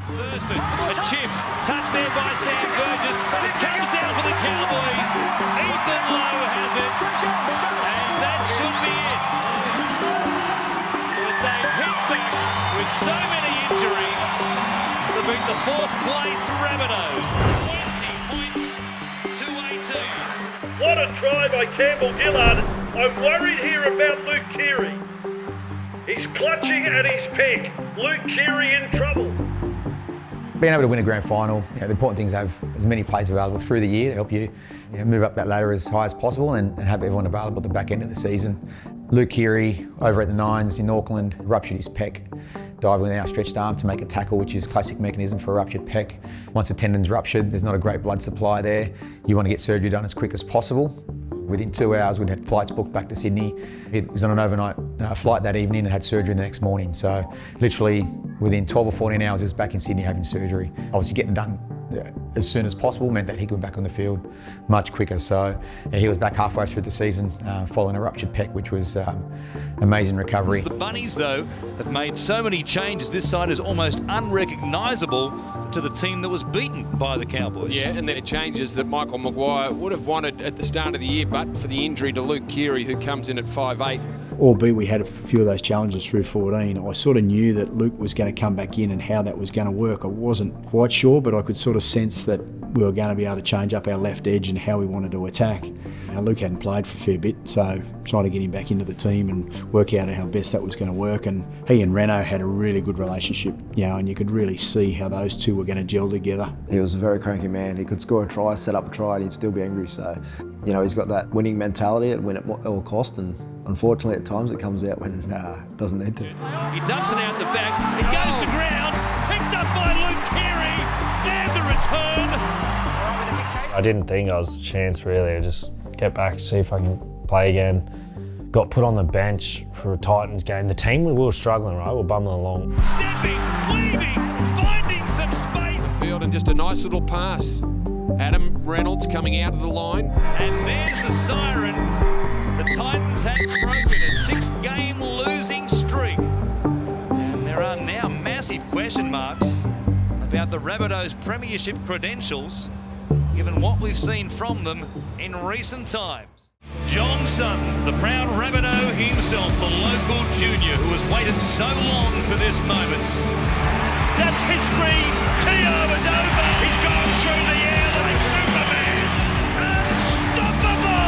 A chip, touched there by Sam Burgess. It comes down for the Cowboys. Ethan Lowe has it. And that should be it. But they hit back with so many injuries to beat the fourth place Rabbitohs. 20 points to 18. What a try by Campbell Gillard. I'm worried here about Luke Keary. He's clutching at his peak. Luke Keary in trouble. Being able to win a grand final, the important thing is to have as many players available through the year to help you, move up that ladder as high as possible and have everyone available at the back end of the season. Luke Keary over at the Nines in Auckland ruptured his pec, diving with an outstretched arm to make a tackle, which is a classic mechanism for a ruptured pec. Once the tendon's ruptured, there's not a great blood supply there. You want to get surgery done as quick as possible. Within 2 hours, we'd had flights booked back to Sydney. It was on an overnight flight that evening and had surgery the next morning. So literally within 12 or 14 hours, he was back in Sydney having surgery. Obviously getting done as soon as possible meant that he could be back on the field much quicker. So he was back halfway through the season following a ruptured pec, which was amazing recovery. The Bunnies, though, have made so many changes. This side is almost unrecognisable to the team that was beaten by the Cowboys. Yeah, and they're changes that Michael Maguire would have wanted at the start of the year, but for the injury to Luke Keary, who comes in at 5'8". Albeit we had a few of those challenges through 14, I sort of knew that Luke was going to come back in and how that was going to work. I wasn't quite sure, but I could sort of sense that we were going to be able to change up our left edge and how we wanted to attack. Now, Luke hadn't played for a fair bit, so trying to get him back into the team and work out how best that was going to work. And he and Renault had a really good relationship, and you could really see how those two were going to gel together. He was a very cranky man. He could score a try, set up a try, and he'd still be angry. So, he's got that winning mentality and win at all cost. And unfortunately, at times it comes out when it doesn't need to. He dumps it out the back. It goes to ground. Picked up by Luke Keary. There's a return. I didn't think I was a chance really. I just get back, see if I can play again. Got put on the bench for a Titans game. The team, we were struggling, right? We were bumbling along. Stepping, weaving, finding some space. Field and just a nice little pass. Adam Reynolds coming out of the line. And there's the siren. The Titans have broken a 6-game losing streak. And there are now massive question marks about the Rabbitohs' premiership credentials, given what we've seen from them in recent times. John Sutton, the proud Rabbitoh himself, the local junior who has waited so long for this moment. That's history. Tio is over. He's gone through the air like Superman. Unstoppable.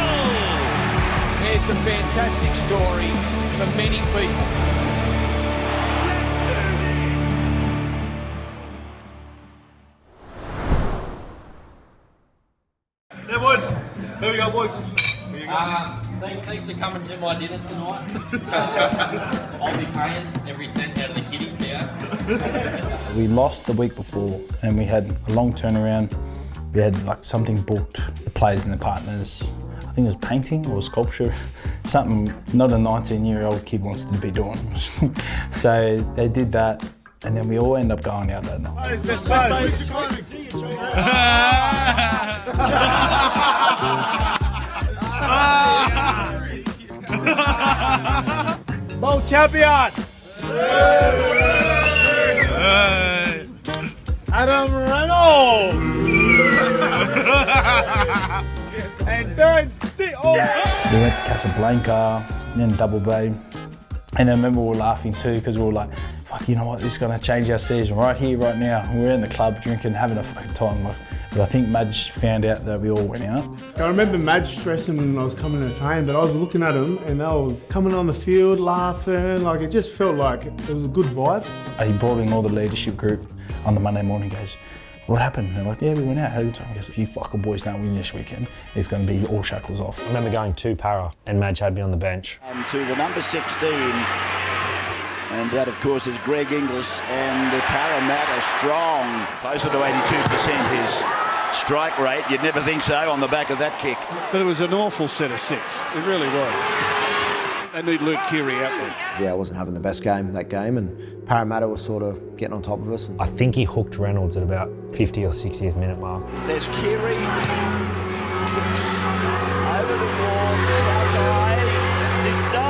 It's a fantastic story for many people. Let's do this. There, boys. Here we go, boys. Thanks for coming to my dinner tonight. I'll be paying every cent out of the kitty here. We lost the week before and we had a long turnaround. We had something booked, the players and the partners. I think it was painting or sculpture, something not a 19-year-old kid wants to be doing. So they did that and then we all end up going out that night. Bowl champion! Adam Reynolds! And then We went to Casablanca, then Double Bay. And I remember we were laughing too because we were like, fuck, you know what, this is going to change our season right here, right now. We're in the club drinking, having a fucking time. But I think Madge found out that we all went out. I remember Madge stressing when I was coming to train, but I was looking at them and they were coming on the field, laughing, it just felt like it was a good vibe. He brought in all the leadership group on the Monday morning, goes, what happened? And they're like, yeah, we went out. How did you? He goes, if you fucking boys don't win this weekend, it's going to be all shackles off. I remember going to Para and Madge had me on the bench. To the number 16, and that of course is Greg Inglis, and the Parramatta strong, closer to 82% his strike rate. You'd never think so on the back of that kick. But it was an awful set of six, it really was. They need Luke Keary out there. Yeah, I wasn't having the best game that game, and Parramatta was sort of getting on top of us. I think he hooked Reynolds at about 50th or 60th minute mark. There's Keary, kicks over towards Tautai.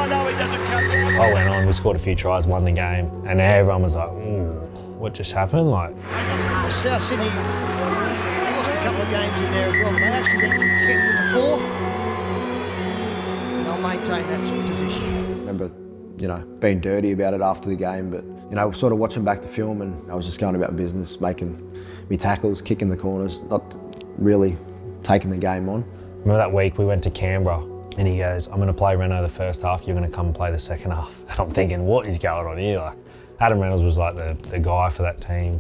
No, he doesn't come down. I went on, we scored a few tries, won the game, and everyone was like, ooh, what just happened? Like, South Sydney lost a couple of games in there as well, but they actually went from 10th to 4th. They'll maintain that position. I remember, being dirty about it after the game, but, sort of watching back the film, and I was just going about business, making me tackles, kicking the corners, not really taking the game on. Remember that week we went to Canberra and he goes, I'm going to play Reno the first half, you're going to come and play the second half. And I'm thinking, what is going on here? Like, Adam Reynolds was like the guy for that team.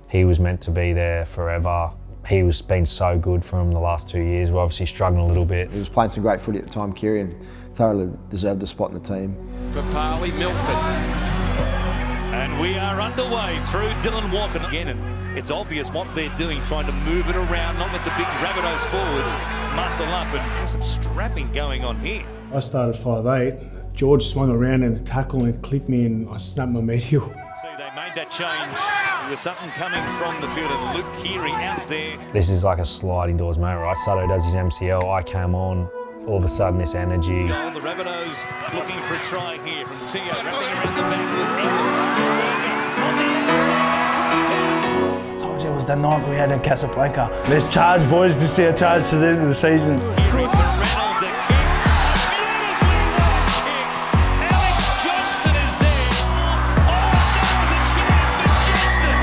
He was meant to be there forever. He was been so good for him the last 2 years. We're obviously struggling a little bit. He was playing some great footy at the time, Keary, and thoroughly deserved a spot in the team. Papali, Milford. And we are underway through Dylan Walker again. And it's obvious what they're doing, trying to move it around, not let the big Rabbitohs forwards muscle up, and there's some strapping going on here. I started 5'8". George swung around in a tackle and clipped me, and I snapped my medial. See, they made that change. There was something coming from the field of Luke Keary out there. This is like a sliding doors moment, right? Sato does his MCL, I came on, all of a sudden this energy. The Rabbitohs looking for a try here from Tio, wrapping around the back was Inglis to Walker on the outside. Told you it was the night we had in Casablanca. Let's charge, boys, to see a charge to the end of the season. Keary to Reynolds, a kick. A beautifully well kick. Alex Johnston is there. Oh, that was a chance for Johnston.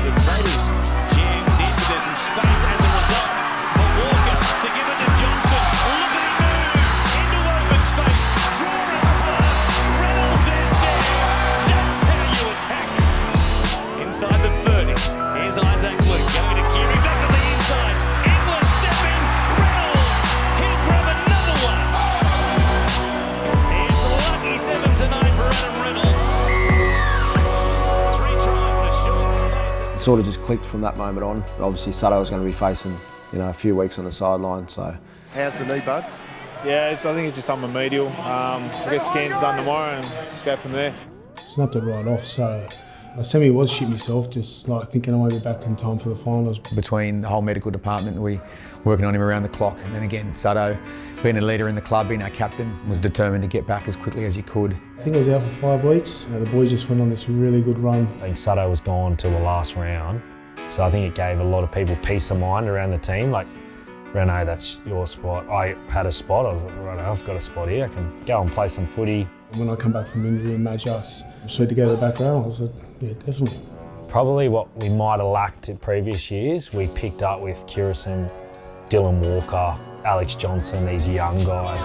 The Raiders jammed in, but there's some space as a result for Walker to give it to Johnston. Look at him move into open space. Drawing pass. Reynolds is there. That's how you attack. Inside the 30. Here's Isaac Luke going to Keary. Back to the inside. Inglis stepping. Reynolds. He'll grab another one. It's a lucky 7 tonight for Adam Reynolds. 3 tries in a short space. It sort of just clicked from that moment on. Obviously, Sato was going to be facing, a few weeks on the sideline, so. How's the knee, bud? Yeah, I think it's just on my medial. I'll get scans done tomorrow and just go from there. Snapped it right off, so I was shit myself, just like thinking I might be back in time for the finals. Between the whole medical department, we working on him around the clock, and then again, Sato, being a leader in the club, being our captain, was determined to get back as quickly as he could. I think I was out for 5 weeks. The boys just went on this really good run. I think Sato was gone till the last round, so I think it gave a lot of people peace of mind around the team. Like, Reno, that's your spot. I had a spot. I was like, right, I've got a spot here. I can go and play some footy. When I come back from injury and Madge us, sweet to go to the back row, I said, yeah, definitely. Probably what we might have lacked in previous years, we picked up with Kirison, Dylan Walker, Alex Johnson, these young guys.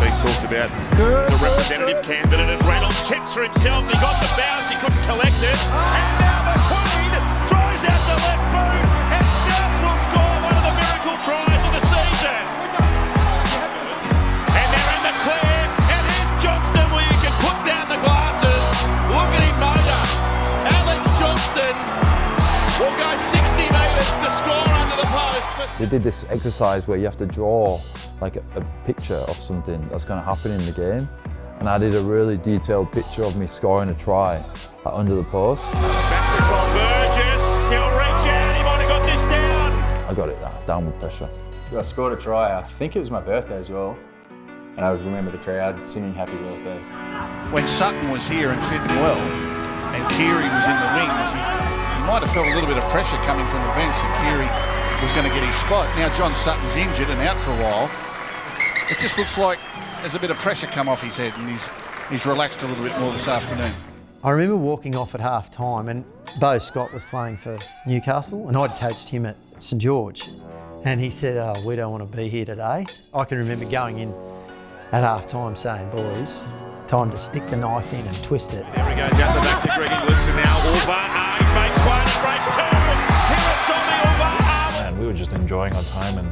Being talked about the representative candidate as Reynolds chips for himself. He got the bounce, he couldn't collect it. And now the Queen throws out the left boot, and Souths will score one of the miracle tries of the season. And they're in the clear, and here's Johnston where you can put down the glasses. Look at him motor. Alex Johnston will go 60 metres to score under the post. They did this exercise where you have to draw like a picture of something that's going to happen in the game, and I did a really detailed picture of me scoring a try under the post. Back to Tom Burgess, he'll reach out, he might have got this down. I got it down with pressure. I scored a try, I think it was my birthday as well, and I remember the crowd singing happy birthday. When Sutton was here and fitting well, and Keary was in the wings, he might have felt a little bit of pressure coming from the bench that Keary was going to get his spot. Now John Sutton's injured and out for a while. It just looks like there's a bit of pressure come off his head, and he's relaxed a little bit more this afternoon. I remember walking off at half time, and Bo Scott was playing for Newcastle, and I'd coached him at St George, and he said, oh, we don't want to be here today. I can remember going in at half time saying, boys, time to stick the knife in and twist it. There he goes out the back to Greg Inglis, and now Ulva makes one and breaks two. And we were just enjoying our time, and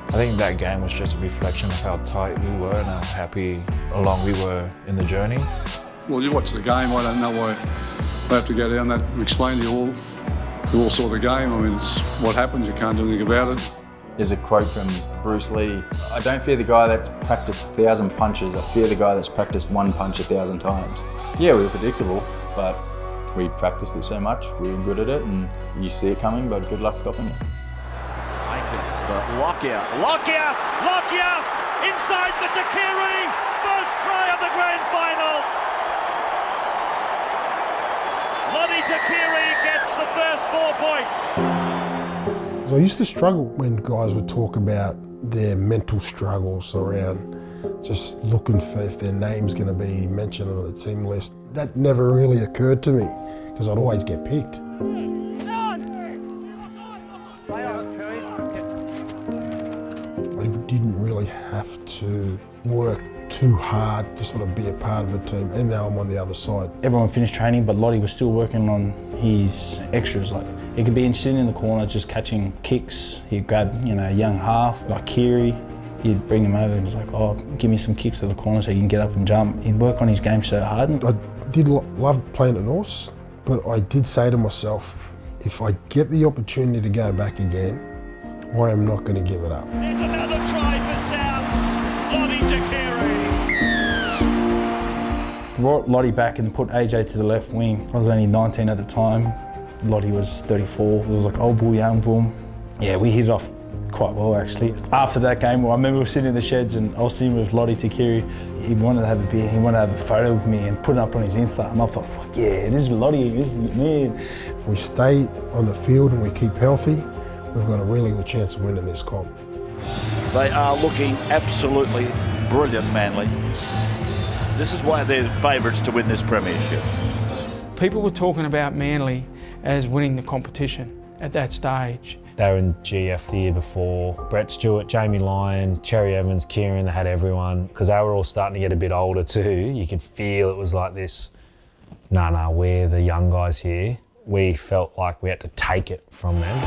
I think that game was just a reflection of how tight we were and how happy along we were in the journey. Well, you watch the game, I don't know why I have to go down that and explain to you all. You all saw the game, I mean, it's what happens, you can't do anything about it. There's a quote from Bruce Lee, I don't fear the guy that's practiced 1,000 punches, I fear the guy that's practiced one punch 1,000 times. Yeah, we were predictable, but we practiced it so much, we were good at it, and you see it coming, but good luck stopping it. Lockyer, inside the Keary, first try of the grand final. Lottie Lottie De Keary gets the first 4 points. I used to struggle when guys would talk about their mental struggles around just looking for if their name's going to be mentioned on the team list. That never really occurred to me because I'd always get picked. I didn't really have to work too hard to sort of be a part of the team, and now I'm on the other side. Everyone finished training, but Lottie was still working on his extras. Like, he could be sitting in the corner just catching kicks. He'd grab, a young half like Keary. He'd bring him over and was like, "Oh, give me some kicks to the corner so you can get up and jump." He'd work on his game so hard. I did love playing at Norths, but I did say to myself, if I get the opportunity to go back again, I am not going to give it up. There's another try for South. Lottie De Keary. Brought Lottie back and put AJ to the left wing. I was only 19 at the time. Lottie was 34. It was like old bull, young bull. Yeah, we hit it off quite well actually. After that game, I remember we were sitting in the sheds and I was sitting with Lottie De Keary. He wanted to have a beer, he wanted to have a photo of me and put it up on his Insta. And I thought, fuck yeah, this is Lottie, this is me. If we stay on the field and we keep healthy, we've got a really good chance of winning this comp. They are looking absolutely brilliant, Manly. This is why they're favourites to win this premiership. People were talking about Manly as winning the competition at that stage. They were in GF the year before. Brett Stewart, Jamie Lyon, Cherry Evans, Kieran, they had everyone. Because they were all starting to get a bit older too. You could feel it was like this, nah, we're the young guys here. We felt like we had to take it from them.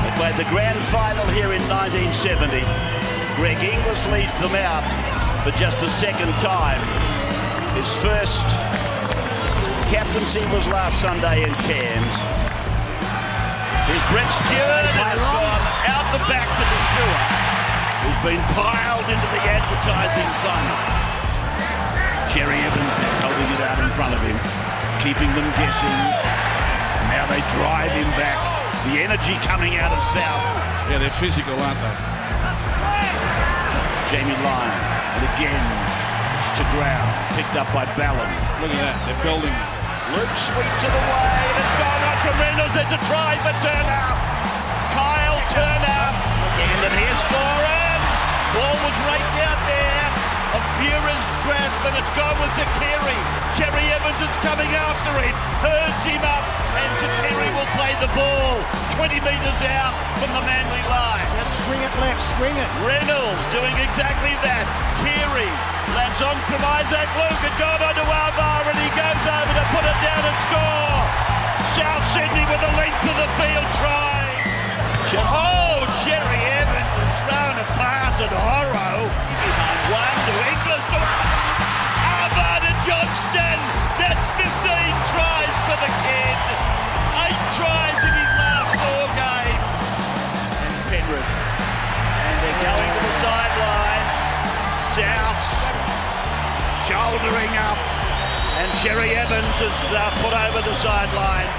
They played the grand final here in 1970. Greg Inglis leads them out for just a second time. His first captaincy was last Sunday in Cairns. Here's Brett Stewart and has gone out the back to the viewer, who's been piled into the advertising sun. Cherry Evans holding it out in front of him, keeping them guessing. Now they drive him back. The energy coming out of South. Yeah, they're physical, aren't they? Jamie Lyon, and again, it's to ground, picked up by Ballon. Look at that, they're building. Luke sweeps it away, and it's gone on from Reynolds. There's a try for Turner. Kyle Turner, again, and here's Doran. Ball was right out there of Bure's grasp, and it's gone with De Keary. Cherry Evans is coming after him, herds him up, and De Keary will play the ball 20 metres out from the Manly line. Just swing it left, swing it. Reynolds doing exactly that. Keary lands on from Isaac Luke and gone on to Alvar, and he goes over to put it down and score. South Sydney with the length of the field try. Oh, Cherry Evans has thrown a pass at Horro. Behind one to Inglis to Alvar to Johnston. That's 15 tries for the kid. 8 tries in his last 4 games. And Penrith. And they're going to the sideline. South shouldering up. And Cherry Evans is put over the sideline.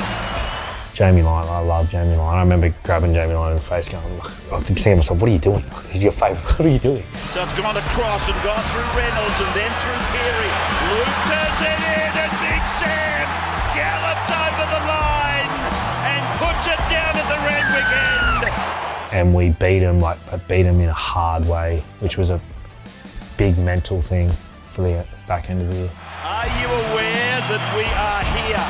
Jamie Lyon, I love Jamie Lyon. I remember grabbing Jamie Lyon in the face going, I think to myself, what are you doing? He's your favourite, what are you doing? So it's gone across and gone through Reynolds and then through Keary. Luke turns it in and Big Sam gallops over the line and puts it down at the Randwick end. And we beat him, beat him in a hard way, which was a big mental thing for the back end of the year. Are you aware that we are here?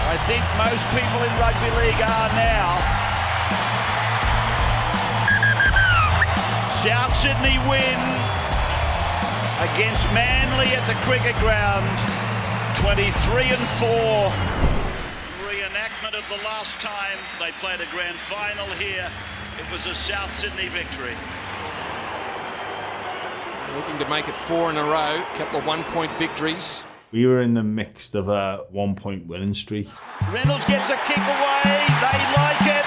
I think most people in rugby league are now. South Sydney win against Manly at the cricket ground, 23-4. Reenactment of the last time they played a grand final here. It was a South Sydney victory. Looking to make it 4 in a row, a couple of 1-point victories. We were in the midst of a 1-point winning streak. Reynolds gets a kick away, they like it.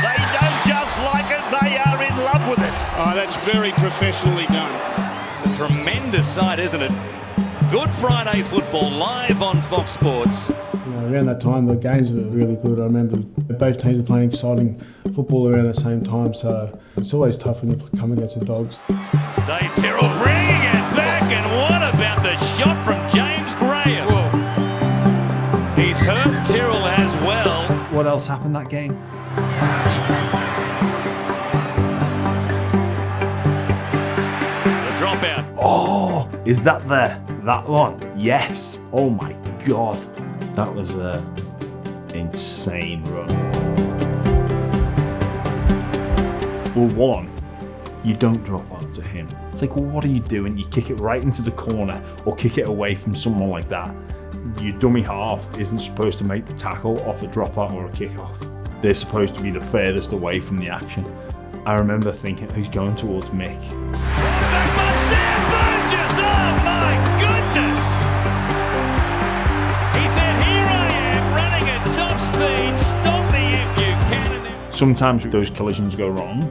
They don't just like it, they are in love with it. Oh, that's very professionally done. It's a tremendous sight, isn't it? Good Friday football live on Fox Sports. Around that time, the games were really good. I remember both teams were playing exciting football around the same time, so it's always tough when you come against the Dogs. Dave Terrell bringing it back, and what about the shot from James Graham? Whoa. He's hurt what else happened that game? The dropout. Oh, is that that one? Yes. Oh my God. That was a insane run. Well, one, you don't drop on to him. It's like, well, what are you doing? You kick it right into the corner or kick it away from someone like that. Your dummy half isn't supposed to make the tackle off a dropout or a kick-off. They're supposed to be the furthest away from the action. I remember thinking, he's going towards Mick. Back by Sam Burgess. Oh my goodness! He said, "Here I am, running at top speed. Stop me if you can." And then... Sometimes those collisions go wrong,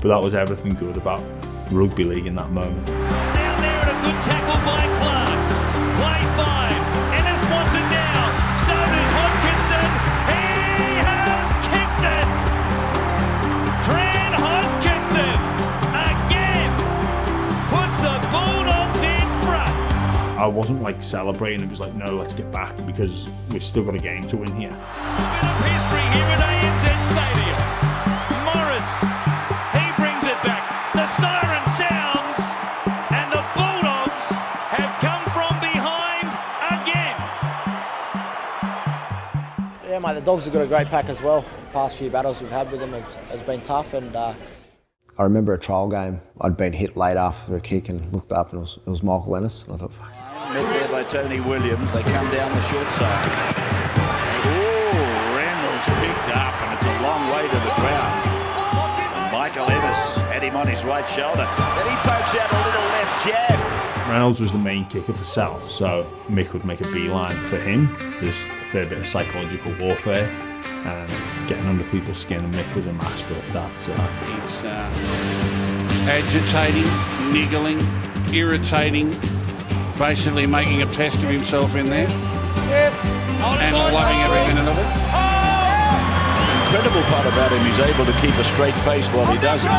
but that was everything good about rugby league in that moment. Down there and a good tackle by Clark. Play 5. Ennis wants it now. So does Hodkinson. He has kicked it. Tran Hodkinson again puts the Bulldogs in front. I wasn't like celebrating, it was like, no, let's get back because we've still got a game to win here. A bit of history here at ANZ Stadium. Morris, he brings it back. The siren sounds, and the Bulldogs have come from behind again. Yeah, mate, the Dogs have got a great pack as well. The past few battles we've had with them has been tough, and I remember a trial game. I'd been hit late after a kick and looked up, and it was Michael Ennis, and I thought, fuck. Met there by Tony Williams. They come down the short side. Oh, Reynolds picked up, and it's a long way to the ground. Michael Ennis had him on his right shoulder. Then he pokes out a little left jab. Reynolds was the main kicker for South, so Mick would make a beeline for him. There's a fair bit of psychological warfare and getting under people's skin, and Mick was a master at that. So. He's agitating, niggling, irritating, basically making a pest of himself in there, and loving every minute of it. The incredible part about him, he's able to keep a straight face while he does it.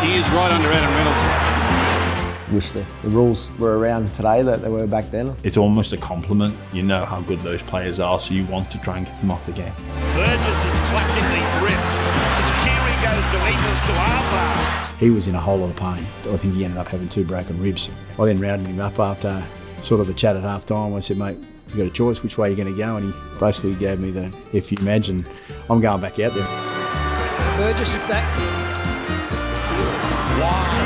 He is right under Adam Reynolds. Wish the rules were around today that they were back then. It's almost a compliment. You know how good those players are, so you want to try and get them off the game. Burgess is clutching these ribs as Keary goes to Eagles to Arthur. He was in a whole lot of pain. I think he ended up having 2 broken ribs. I then rounded him up after sort of a chat at half time. I said, mate, you've got a choice which way you're going to go, and he basically gave me the, if you imagine, I'm going back out there. Burgess is back. Wide.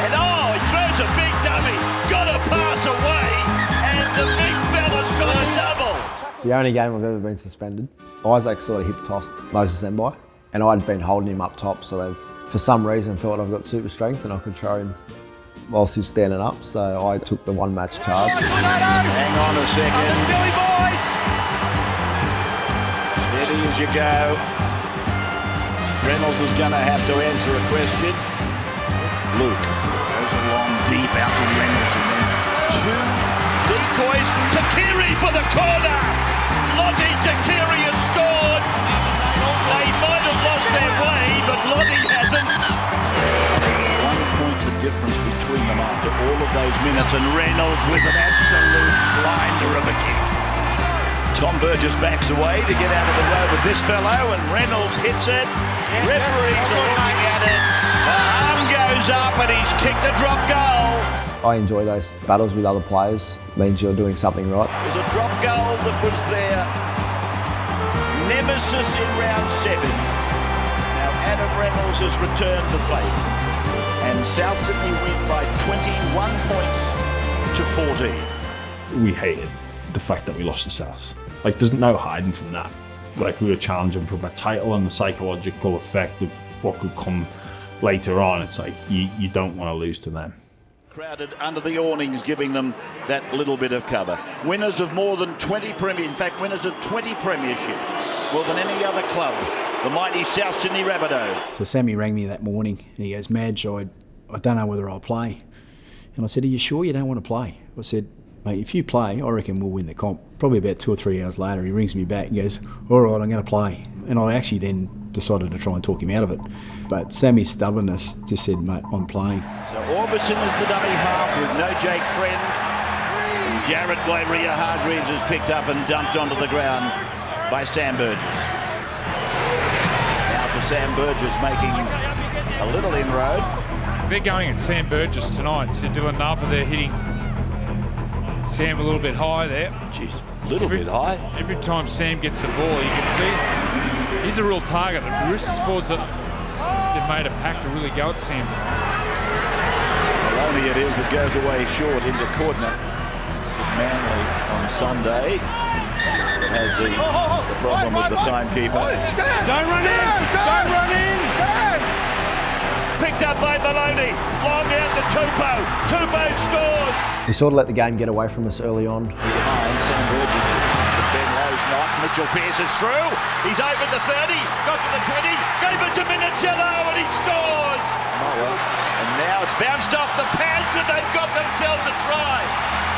And oh, he throws a big dummy. Got to pass away. And the big fella's got a double. The only game I've ever been suspended, Isaac sort of hip-tossed Moses Mbai, and I'd been holding him up top, so they've, for some reason, thought I've got super strength and I could throw him whilst he's standing up, so I took the 1 match charge. Hang on a second. Silly boys. Steady as you go. Reynolds is going to have to answer a question. Luke goes along deep out to Reynolds, and then 2 decoys to Keary for the corner. Lottie to Keary has scored. They might have lost their way, but Lottie hasn't. 1 point the difference between them after all of those minutes, and Reynolds with an absolute blinder of a kick. Tom Burgess backs away to get out of the way with this fellow, and Reynolds hits it. Referees are looking at it. The arm goes up, and he's kicked a drop goal. I enjoy those battles with other players. It means you're doing something right. There's a drop goal that was their nemesis in round 7. Now Adam Reynolds has returned the favour, and South Sydney win by 21 points to 14. We hated the fact that we lost to South. Like, there's no hiding from that. Like, we were challenging for a title, and the psychological effect of what could come later on, it's like you don't want to lose to them. Crowded under the awnings, giving them that little bit of cover. Winners of more than 20 winners of 20 premierships, more than any other club, the mighty South Sydney Rabbitohs. So Sammy rang me that morning and he goes, Madge, I don't know whether I'll play. And I said, are you sure you don't want to play? I said, mate, if you play, I reckon we'll win the comp. Probably about 2 or 3 hours later, he rings me back and goes, all right, I'm going to play. And I actually then decided to try and talk him out of it. But Sammy's stubbornness just said, mate, I'm playing. So Orbison is the dummy half with no Jake Friend. And Jared Wairia Hargreaves is picked up and dumped onto the ground. by Sam Burgess. Now for Sam Burgess making a little inroad. They're going at Sam Burgess tonight, so Dylan Napa, they're hitting Sam a little bit high there. Jeez, a little bit high. Every time Sam gets the ball, you can see he's a real target. The Roosters forwards, they've made a pact to really go at Sam tonight. Well, only it is that goes away short into Cordner. Manly on Sunday had the problem with the timekeeper. Don't run in! Don't run in! Picked up by Maloney. Long out to Tupou. Tupou scores. We sort of let the game get away from us early on. Behind Sam Burgess. Ben Lowe's knock. Mitchell Pearce is through. He's over the 30. Got to the 20. Gave it to Minicello and he scores. Oh well. And now it's bounced off the pads and they've got themselves a try.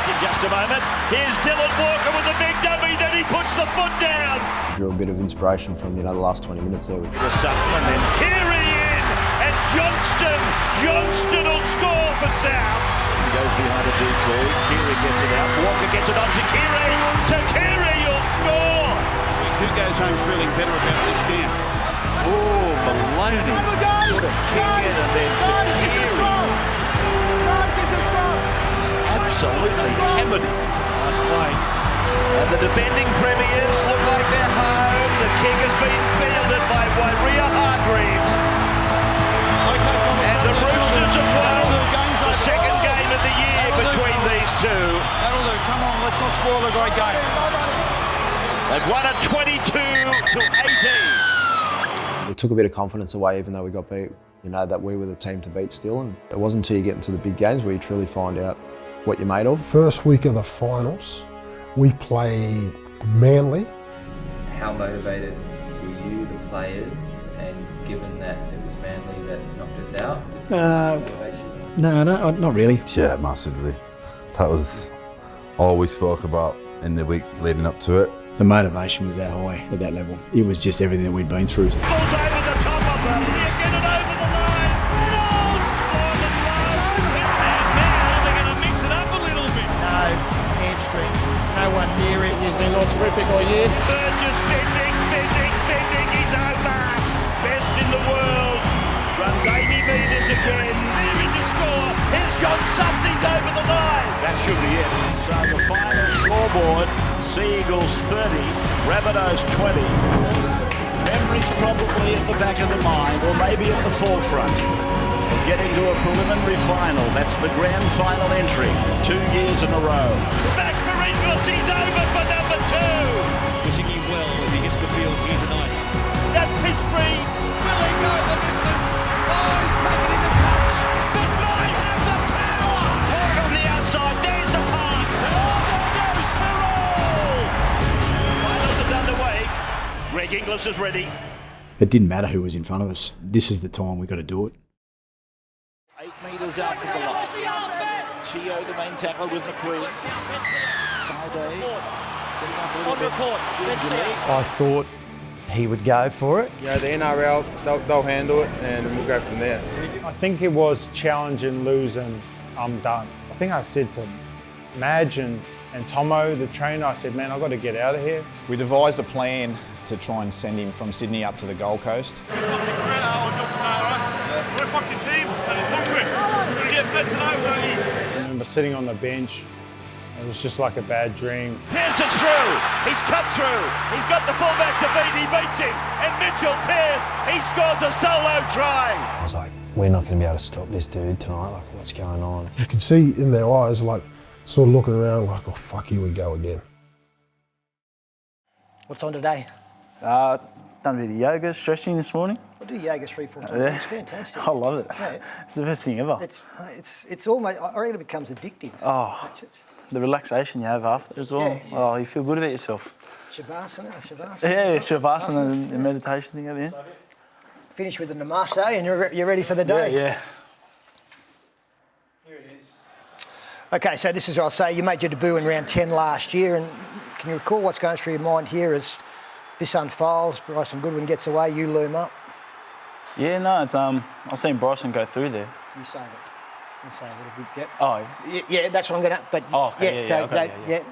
In just a moment, here's Dylan Walker with a big dummy, then he puts the foot down. Drew a bit of inspiration from the last 20 minutes there. It was Sutton and then Keary in, and Johnston will score for South. He goes behind a decoy, Keary gets it out, Walker gets it on to Keary will score. Who goes home feeling better about this now? Oh, Maloney put a kick in and then to Keary. Absolutely hammered him. Nice play. And the defending premiers look like they're home. The kick has been fielded by Wairia Hargreaves. And the Roosters have won the second game of the year between these two. That'll do. Come on, let's not spoil a great game. They've won it 22-18. We took a bit of confidence away even though we got beat. You know, that we were the team to beat still. And it wasn't until you get into the big games where you truly find out what you're made of. First week of the finals, we play Manly. How motivated were you, the players, and given that it was Manly that knocked us out? No, not really. Yeah, massively. That was all we spoke about in the week leading up to it. The motivation was that high at that level. It was just everything that we'd been through. Ball's over the top of them. You get it over the line. Reynolds! And now they're going to mix it up a little bit. No, hamstring. No one near him. He's been all terrific all year. Burgess fending. He's over. Best in the world. Runs 80 metres again. They're in to score. Here's John Sutton. He's over the line. That should be it. So the final scoreboard, Sea Eagles 30, Rabbitohs 20. Memories probably at the back of the mind, or maybe at the forefront. Getting to a preliminary final. That's the grand final entry. 2 years in a row. Back for Inglis. He's over for number 2. Wishing him well as he hits the field here tonight. That's history. Will he go the distance? Oh, he's taken into touch. The Flyers have the power. Point on the outside. There's the pass. Oh, there goes Tyrrell. Finals is underway. Greg Inglis is ready. It didn't matter who was in front of us. This is the time we got to do it. 8 metres out from the line. Chio, the main tackler with McQueen. Friday getting up a little bit. I thought he would go for it. You know, the NRL, they'll handle it and we'll go from there. I think it was challenge and lose and I'm done. I think I said to Madge and Tomo, the trainer, I said, man, I've got to get out of here. We devised a plan to try and send him from Sydney up to the Gold Coast. We're a fucking team and it's hungry. We're going to get fed tonight, won't you? I remember sitting on the bench. It was just like a bad dream. Pearce is through. He's cut through. He's got the fullback to beat. He beats him. And Mitchell Pearce, he scores a solo try. I was like, we're not going to be able to stop this dude tonight. Like, what's going on? You could see in their eyes, like, sort of looking around like, oh, fuck, here we go again. What's on today? Done a bit of yoga, stretching this morning. I do yoga 3-4 times. Yeah. It's fantastic. I love it. Yeah. It's the best thing ever. It's almost, I reckon it becomes addictive. Oh, the relaxation you have after as well. Yeah. Oh, you feel good about yourself. Shavasana. Yeah, Shavasana and the meditation thing at the end. Finish with the namaste and you're ready for the day. Yeah. Okay, so this is what I'll say. You made your debut in round 10 last year, and can you recall what's going through your mind here as this unfolds? Bryson Goodwin gets away, you loom up. Yeah, no, it's I've seen Bryson go through there. You save it. You save it a bit. Yep. Oh. Yeah, that's what I'm gonna. But oh, okay, yeah, so okay, yeah.